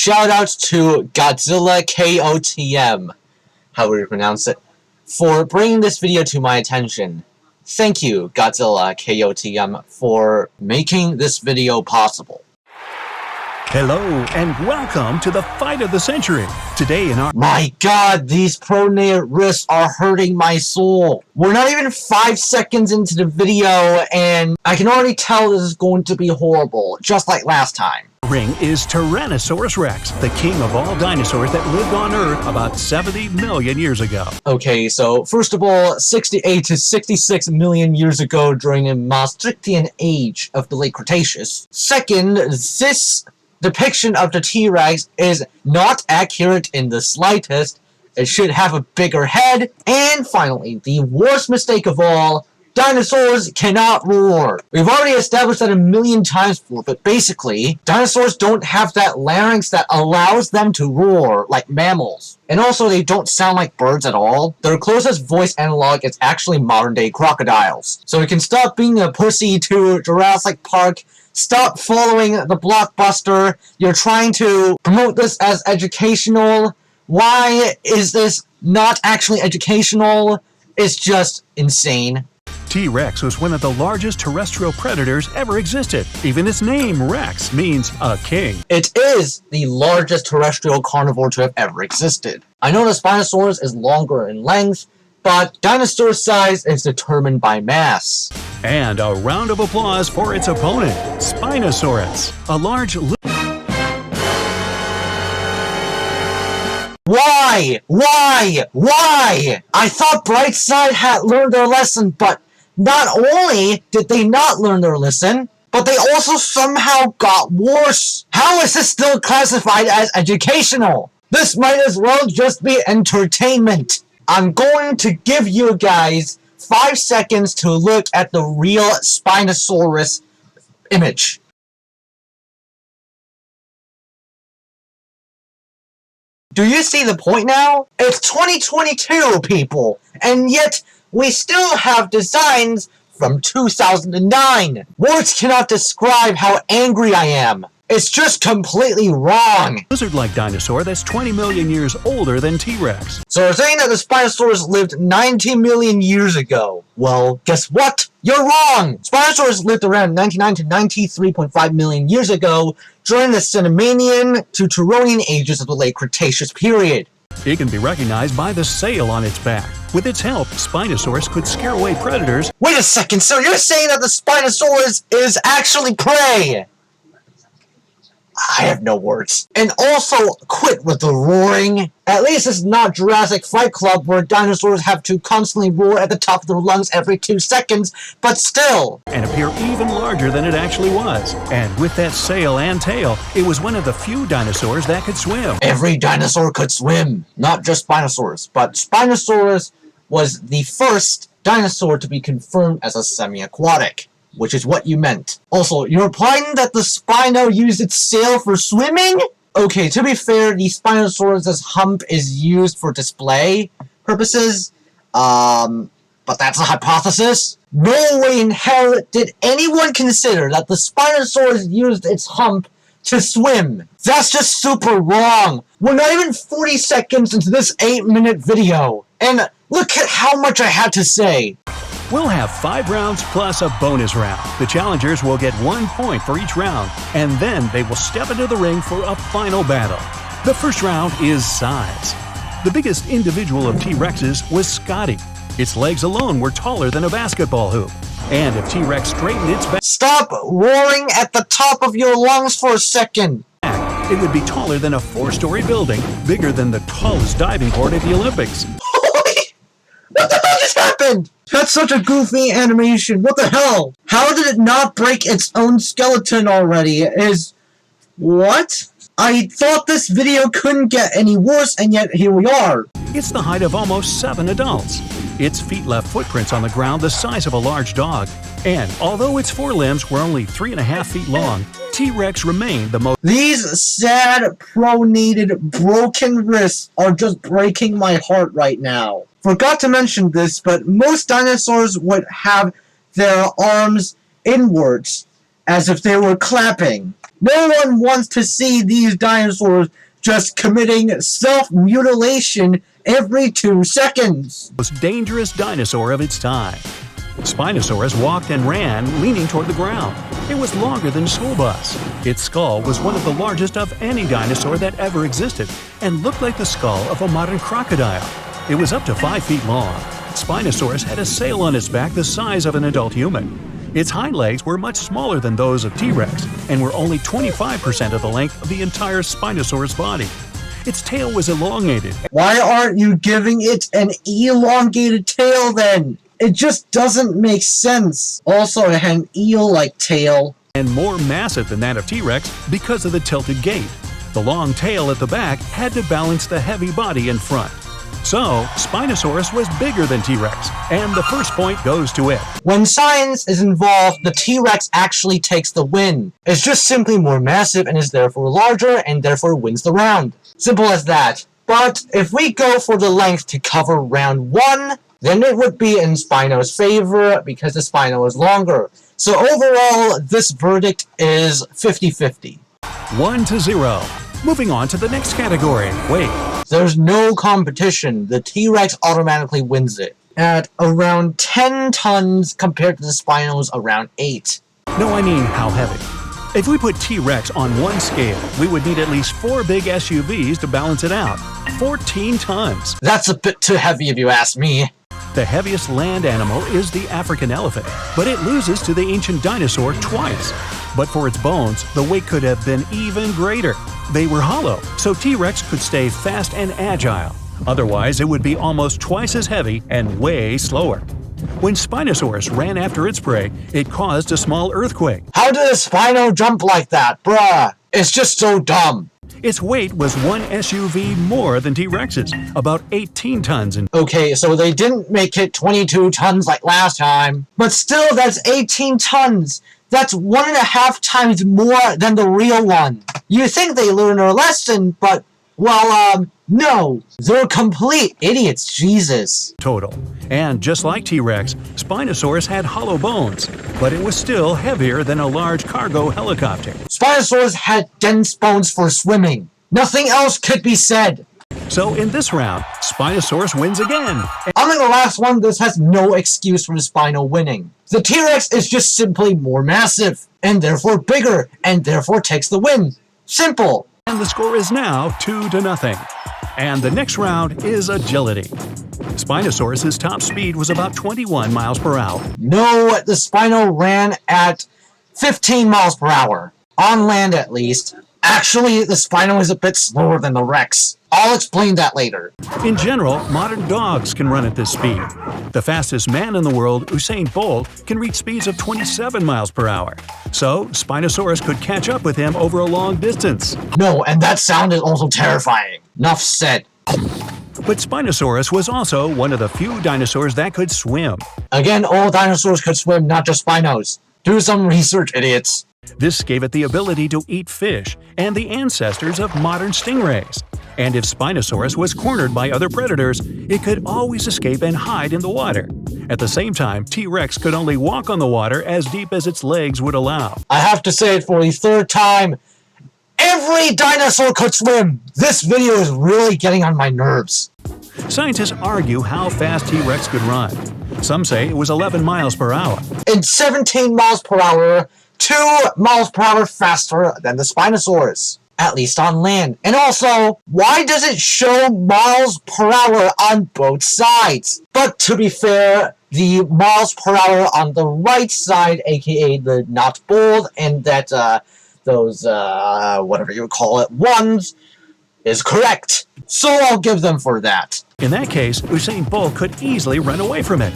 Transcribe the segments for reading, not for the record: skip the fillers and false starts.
shoutouts to AugustTheDuck, however you pronounce it, for bringing this video to my attention. Thank you, AugustTheDuck, for making this video possible. Hello, and welcome to the fight of the century. Today in our... My god, these pronated wrists are hurting my soul. We're not even 5 seconds into the video, and I can already tell this is going to be horrible, just like last time. Ring is Tyrannosaurus Rex, the king of all dinosaurs that lived on Earth about 70 million years ago. Okay, so first of all, 68 to 66 million years ago during the Maastrichtian age of the late Cretaceous. Second, this depiction of the T-Rex is not accurate in the slightest. It should have a bigger head. And finally, the worst mistake of all, dinosaurs cannot roar. We've already established that a million times before, but basically, dinosaurs don't have that larynx that allows them to roar like mammals. And also, they don't sound like birds at all. Their closest voice analog is actually modern-day crocodiles. So we can stop being a pussy to Jurassic Park. Stop following the blockbuster. You're trying to promote this as educational. Why is this not actually educational? It's just insane. T-Rex was one of the largest terrestrial predators ever existed. Even its name, Rex, means a king. It is the largest terrestrial carnivore to have ever existed. I know the Spinosaurus is longer in length, but dinosaur size is determined by mass. And a round of applause for its opponent, Spinosaurus, a large... Why? I thought Brightside had learned their lesson, but not only did they not learn their lesson, but they also somehow got worse. How is this still classified as educational? This might as well just be entertainment. I'm going to give you guys 5 seconds to look at the real Spinosaurus image. Do you see the point now? It's 2022, people, and yet we still have designs from 2009. Words cannot describe how angry I am. It's just completely wrong. Lizard-like dinosaur that's 20 million years older than T-Rex. So we're saying that the Spinosaurus lived 90 million years ago. Well, guess what? You're wrong! Spinosaurus lived around 99 to 93.5 million years ago during the Cenomanian to Turonian ages of the late Cretaceous period. It can be recognized by the sail on its back. With its help, Spinosaurus could scare away predators. Wait a second, so you're saying that the Spinosaurus is actually prey? I have no words. And also, quit with the roaring. At least it's not Jurassic Fight Club where dinosaurs have to constantly roar at the top of their lungs every 2 seconds, but still. And appear even larger than it actually was. And with that sail and tail, it was one of the few dinosaurs that could swim. Every dinosaur could swim. Not just Spinosaurus, but Spinosaurus was the first dinosaur to be confirmed as a semi-aquatic. Which is what you meant. Also, you're implying that the Spino used its sail for swimming? Okay, to be fair, the Spinosaurus' hump is used for display purposes, but that's a hypothesis. No way in hell did anyone consider that the Spinosaurus used its hump to swim. That's just super wrong. We're not even 40 seconds into this 8-minute video, and look at how much I had to say. We'll have 5 rounds plus a bonus round. The challengers will get 1 point for each round, and then they will step into the ring for a final battle. The first round is size. The biggest individual of T-Rexes was Scotty. Its legs alone were taller than a basketball hoop. And if T-Rex straightened its back... Stop roaring at the top of your lungs for a second! It would be taller than a 4-story building, bigger than the tallest diving board at the Olympics. What the hell just happened? That's such a goofy animation. What the hell? How did it not break its own skeleton already? What? I thought this video couldn't get any worse, and yet here we are. It's the height of almost 7 adults. Its feet left footprints on the ground the size of a large dog. And although its forelimbs were only 3.5 feet long, T-Rex remained the most... These sad, pronated, broken wrists are just breaking my heart right now. Forgot to mention this, but most dinosaurs would have their arms inwards, as if they were clapping. No one wants to see these dinosaurs just committing self-mutilation every 2 seconds. Most dangerous dinosaur of its time. Spinosaurus walked and ran, leaning toward the ground. It was longer than a school bus. Its skull was one of the largest of any dinosaur that ever existed and looked like the skull of a modern crocodile. It was up to 5 feet long. Spinosaurus had a sail on its back the size of an adult human. Its hind legs were much smaller than those of T-Rex and were only 25% of the length of the entire Spinosaurus body. Its tail was elongated. Why aren't you giving it an elongated tail then? It just doesn't make sense. Also, it had an eel-like tail. And more massive than that of T-Rex because of the tilted gait. The long tail at the back had to balance the heavy body in front. So, Spinosaurus was bigger than T-Rex, and the first point goes to it. When science is involved, the T-Rex actually takes the win. It's just simply more massive and is therefore larger and therefore wins the round. Simple as that. But if we go for the length to cover round 1, then it would be in Spino's favor because the Spino is longer. So overall, this verdict is 50-50. 1-0. Moving on to the next category, weight. There's no competition. The T-Rex automatically wins it. At around 10 tons compared to the Spino's around 8. No, I mean how heavy. If we put T-Rex on one scale, we would need at least 4 big SUVs to balance it out. 14 tons. That's a bit too heavy if you ask me. The heaviest land animal is the African elephant, but it loses to the ancient dinosaur twice. But for its bones, the weight could have been even greater. They were hollow, so T-Rex could stay fast and agile. Otherwise, it would be almost twice as heavy and way slower. When Spinosaurus ran after its prey, it caused a small earthquake. How did a Spino jump like that, bruh? It's just so dumb. Its weight was 1 SUV more than T-Rex's, about 18 tons. Okay, so they didn't make it 22 tons like last time. But still, that's 18 tons. That's 1.5 times more than the real one. You think they learned their lesson, but, well, no. They're complete idiots, Jesus. Total. And just like T-Rex, Spinosaurus had hollow bones, but it was still heavier than a large cargo helicopter. Spinosaurus had dense bones for swimming. Nothing else could be said. So in this round, Spinosaurus wins again. Unlike the last one, this has no excuse for the Spino winning. The T-Rex is just simply more massive, and therefore bigger, and therefore takes the win. Simple. And the score is now 2-0. And the next round is agility. Spinosaurus's top speed was about 21 miles per hour. No, the Spino ran at 15 miles per hour. On land, at least. Actually, the Spino is a bit slower than the Rex. I'll explain that later. In general, modern dogs can run at this speed. The fastest man in the world, Usain Bolt, can reach speeds of 27 miles per hour. So, Spinosaurus could catch up with him over a long distance. No, and that sound is also terrifying. Enough said. But Spinosaurus was also one of the few dinosaurs that could swim. Again, all dinosaurs could swim, not just Spinos. Do some research, idiots. This gave it the ability to eat fish and the ancestors of modern stingrays. And if Spinosaurus was cornered by other predators, it could always escape and hide in the water. At the same time, T-Rex could only walk on the water as deep as its legs would allow. I have to say it for the 3rd time. Every dinosaur could swim! This video is really getting on my nerves. Scientists argue how fast T-Rex could run. Some say it was 11 miles per hour. It's 17 miles per hour, 2 miles per hour faster than the Spinosaurus. At least on land. And also, why does it show miles per hour on both sides? But to be fair, the miles per hour on the right side, aka the not bold, and that, those, whatever you call it, ones, is correct. So I'll give them for that. In that case, Usain Bolt could easily run away from it.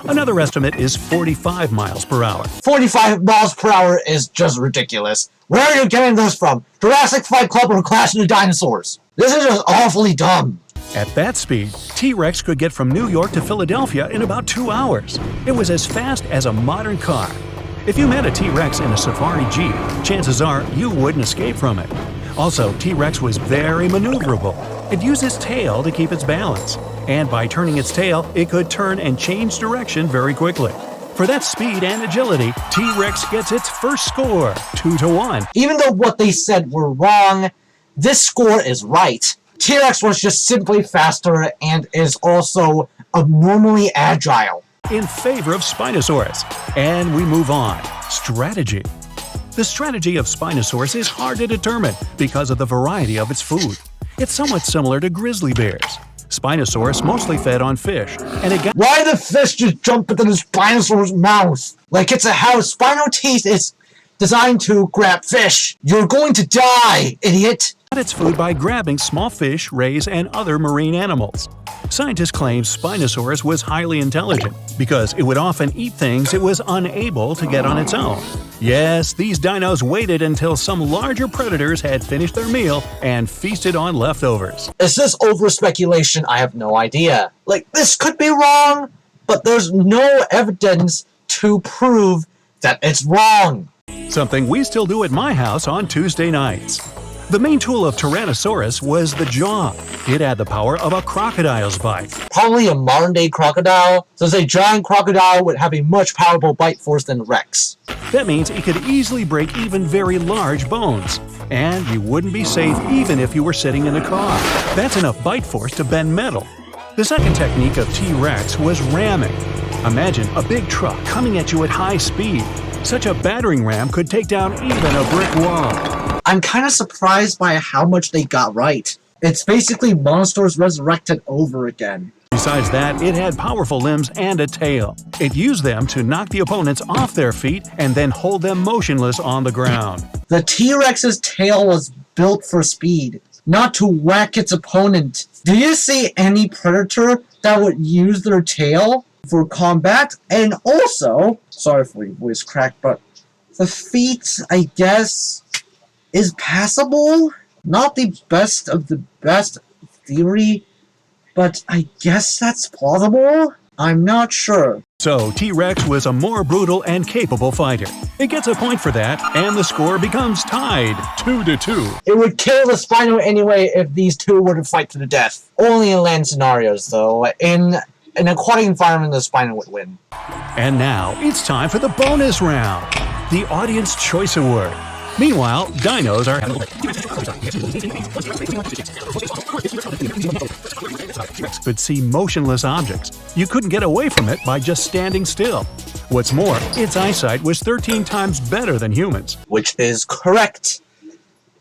Another estimate is 45 miles per hour. 45 miles per hour is just ridiculous. Where are you getting this from? Jurassic Fight Club or Clash of the Dinosaurs? This is just awfully dumb. At that speed, T-Rex could get from New York to Philadelphia in about 2 hours. It was as fast as a modern car. If you met a T-Rex in a safari jeep, chances are you wouldn't escape from it. Also, T-Rex was very maneuverable. It used its tail to keep its balance. And by turning its tail, it could turn and change direction very quickly. For that speed and agility, T-Rex gets its first score, 2-1. Even though what they said were wrong, this score is right. T-Rex was just simply faster and is also abnormally agile. In favor of Spinosaurus. And we move on. Strategy. The strategy of Spinosaurus is hard to determine because of the variety of its food. It's somewhat similar to grizzly bears. Spinosaurus mostly fed on fish, and it got— Why the fish just jump into the Spinosaurus mouth? Like it's a house. Spino teeth is designed to grab fish. You're going to die, idiot! its food by grabbing small fish, rays, and other marine animals. Scientists claim Spinosaurus was highly intelligent because it would often eat things it was unable to get on its own. Yes, these dinos waited until some larger predators had finished their meal and feasted on leftovers. Is this over speculation? I have no idea. Like, this could be wrong, but there's no evidence to prove that it's wrong. Something we still do at my house on Tuesday nights. The main tool of Tyrannosaurus was the jaw. It had the power of a crocodile's bite. Probably a modern-day crocodile, since a giant crocodile would have a much powerful bite force than Rex. That means it could easily break even very large bones. And you wouldn't be safe even if you were sitting in a car. That's enough bite force to bend metal. The second technique of T-Rex was ramming. Imagine a big truck coming at you at high speed. Such a battering ram could take down even a brick wall. I'm kind of surprised by how much they got right. It's basically monsters resurrected over again. Besides that, it had powerful limbs and a tail. It used them to knock the opponents off their feet and then hold them motionless on the ground. The T-Rex's tail was built for speed, not to whack its opponent. Do you see any predator that would use their tail for combat? And also, sorry for your voice crack, but the feet, I guess, is passable. Not the best of the best theory, but I guess that's plausible? I'm not sure. So, T-Rex was a more brutal and capable fighter. It gets a point for that, and the score becomes tied, 2-2. It would kill the Spino anyway if these two were to fight to the death. Only in land scenarios, though. In an aquatic environment, the Spino would win. And now, it's time for the bonus round, the Audience Choice Award. Meanwhile, dinos are could see motionless objects. You couldn't get away from it by just standing still. What's more, its eyesight was 13 times better than humans. Which is correct.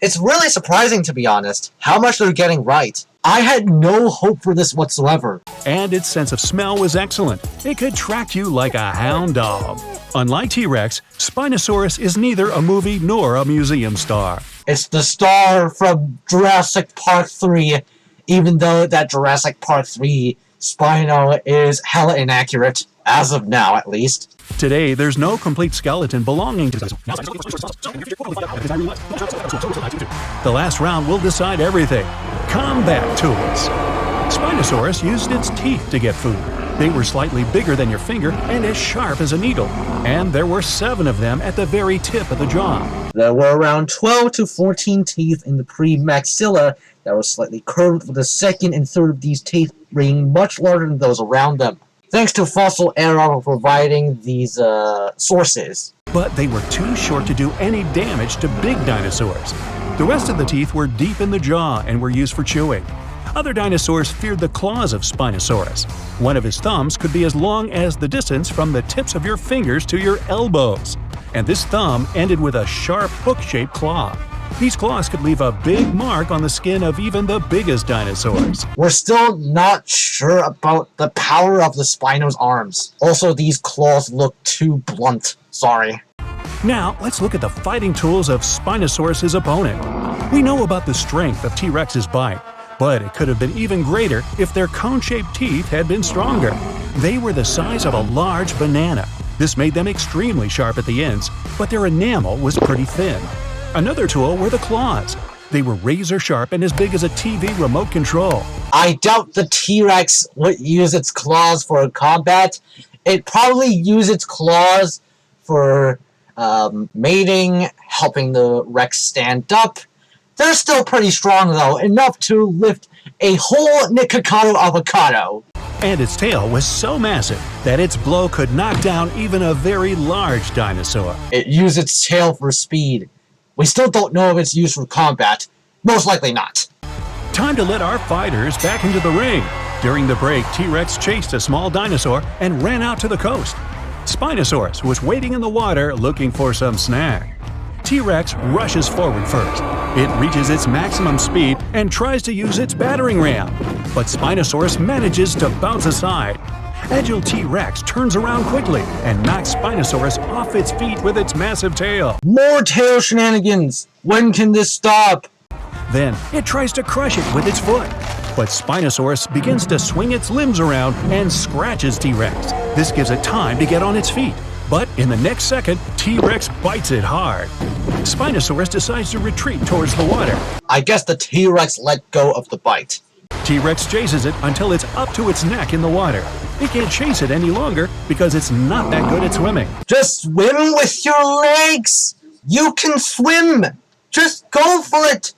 It's really surprising, to be honest, how much they're getting right. I had no hope for this whatsoever. And its sense of smell was excellent. It could track you like a hound dog. Unlike T-Rex, Spinosaurus is neither a movie nor a museum star. It's the star from Jurassic Park 3, even though that Jurassic Park 3 Spino is hella inaccurate, as of now at least. Today, there's no complete skeleton belonging to the last round will decide everything. Combat tools. Spinosaurus used its teeth to get food. They were slightly bigger than your finger and as sharp as a needle. And there were 7 of them at the very tip of the jaw. There were around 12 to 14 teeth in the pre-maxilla that were slightly curved, with the second and third of these teeth being much larger than those around them, thanks to fossil era providing these sources. But they were too short to do any damage to big dinosaurs. The rest of the teeth were deep in the jaw and were used for chewing. Other dinosaurs feared the claws of Spinosaurus. One of his thumbs could be as long as the distance from the tips of your fingers to your elbows. And this thumb ended with a sharp hook-shaped claw. These claws could leave a big mark on the skin of even the biggest dinosaurs. We're still not sure about the power of the Spino's arms. Also, these claws look too blunt. Sorry. Now, let's look at the fighting tools of Spinosaurus's opponent. We know about the strength of T-Rex's bite, but it could have been even greater if their cone-shaped teeth had been stronger. They were the size of a large banana. This made them extremely sharp at the ends, but their enamel was pretty thin. Another tool were the claws. They were razor sharp and as big as a TV remote control. I doubt the T-Rex would use its claws for combat. It probably used its claws for mating, helping the Rex stand up. They're still pretty strong though, enough to lift a whole Nikocado avocado. And its tail was so massive that its blow could knock down even a very large dinosaur. It used its tail for speed. We still don't know if it's used for combat. Most likely not. Time to let our fighters back into the ring. During the break, T-Rex chased a small dinosaur and ran out to the coast. Spinosaurus was waiting in the water looking for some snack. T-Rex rushes forward first. It reaches its maximum speed and tries to use its battering ram, but Spinosaurus manages to bounce aside. Agile T-Rex turns around quickly and knocks Spinosaurus off its feet with its massive tail. More tail shenanigans! When can this stop? Then it tries to crush it with its foot. But Spinosaurus begins to swing its limbs around and scratches T-Rex. This gives it time to get on its feet. But in the next second, T-Rex bites it hard. Spinosaurus decides to retreat towards the water. I guess the T-Rex let go of the bite. T-Rex chases it until it's up to its neck in the water. It can't chase it any longer because it's not that good at swimming. Just swim with your legs! You can swim! Just go for it!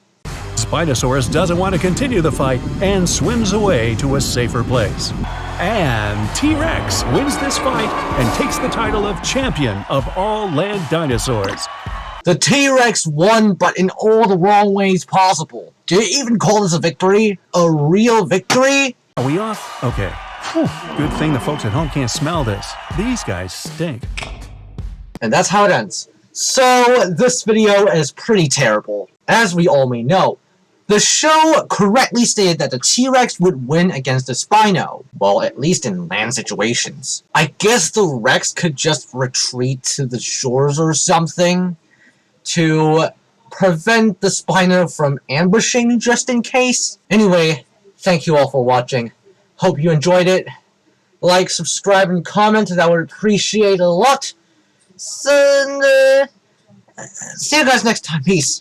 Spinosaurus doesn't want to continue the fight and swims away to a safer place. And T-Rex wins this fight and takes the title of champion of all land dinosaurs. The T-Rex won, but in all the wrong ways possible. Do you even call this a victory? A real victory? Are we off? Okay. Whew. Good thing the folks at home can't smell this. These guys stink. And that's how it ends. So, this video is pretty terrible. As we all may know, the show correctly stated that the T-Rex would win against the Spino. Well, at least in land situations. I guess the Rex could just retreat to the shores or something to prevent the Spino from ambushing just in case. Anyway, thank you all for watching. Hope you enjoyed it. Like, subscribe, and comment. That would appreciate a lot. So, see you guys next time. Peace.